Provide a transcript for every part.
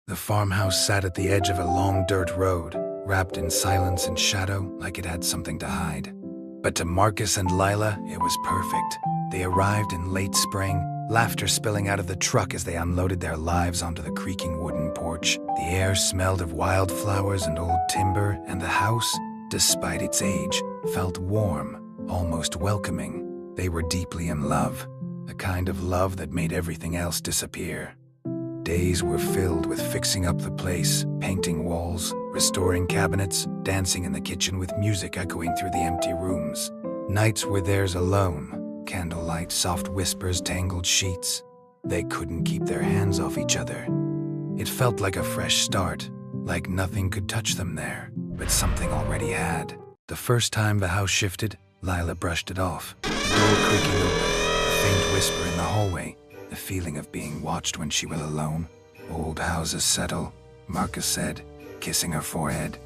The farmhouse sat at the edge of a long dirt road, wrapped in silence and shadow like it had something to hide. But to Marcus and Lila, it was perfect. They arrived in late spring, laughter spilling out of the truck as they unloaded their lives onto the creaking wooden porch. The air smelled of wildflowers and old timber, and the house, despite its age, felt warm, almost welcoming. They were deeply in love, a kind of love that made everything else disappear. Days were filled with fixing up the place, painting walls, restoring cabinets, dancing in the kitchen with music echoing through the empty rooms. Nights were theirs alone, candlelight, soft whispers, tangled sheets. They couldn't keep their hands off each other. It felt like a fresh start, like nothing could touch them there, but something already had. The first time the house shifted, Lila brushed it off, the door creaking open, a faint whisper in the hallway. The feeling of being watched when she was alone. Old houses settle, Marcus said, kissing her forehead.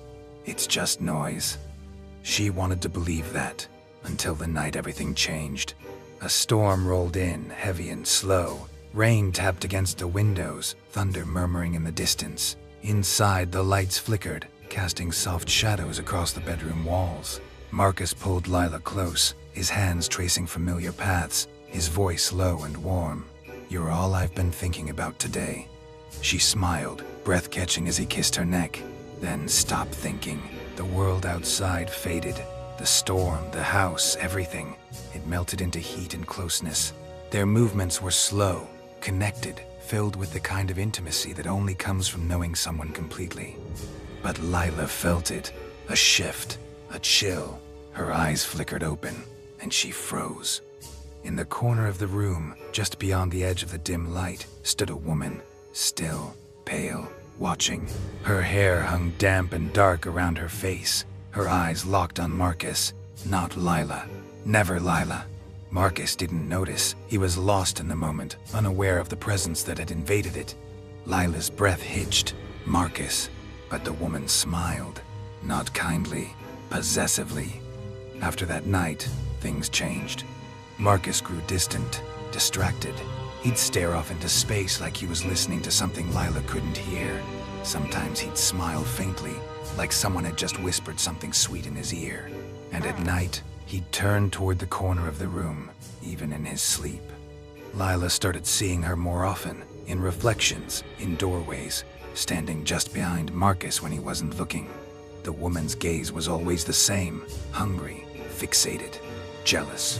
It's just noise. She wanted to believe that, until the night everything changed. A storm rolled in, heavy and slow. Rain tapped against the windows, thunder murmuring in the distance. Inside, the lights flickered, casting soft shadows across the bedroom walls. Marcus pulled Lila close, his hands tracing familiar paths, his voice low and warm. "You're all I've been thinking about today." She smiled, breath catching as he kissed her neck. Then stopped thinking. The world outside faded. The storm, the house, everything. It melted into heat and closeness. Their movements were slow, connected, filled with the kind of intimacy that only comes from knowing someone completely. But Lila felt it. A shift, a chill. Her eyes flickered open, and she froze. In the corner of the room, just beyond the edge of the dim light, stood a woman, still, pale, watching. Her hair hung damp and dark around her face, her eyes locked on Marcus. Not Lila. Never Lila. Marcus didn't notice. He was lost in the moment, unaware of the presence that had invaded it. Lila's breath hitched. Marcus. But the woman smiled. Not kindly, possessively. After that night, things changed. Marcus grew distant, distracted. He'd stare off into space like he was listening to something Lila couldn't hear. Sometimes he'd smile faintly, like someone had just whispered something sweet in his ear. And at night, he'd turn toward the corner of the room, even in his sleep. Lila started seeing her more often, in reflections, in doorways, standing just behind Marcus when he wasn't looking. The woman's gaze was always the same, hungry, fixated, jealous.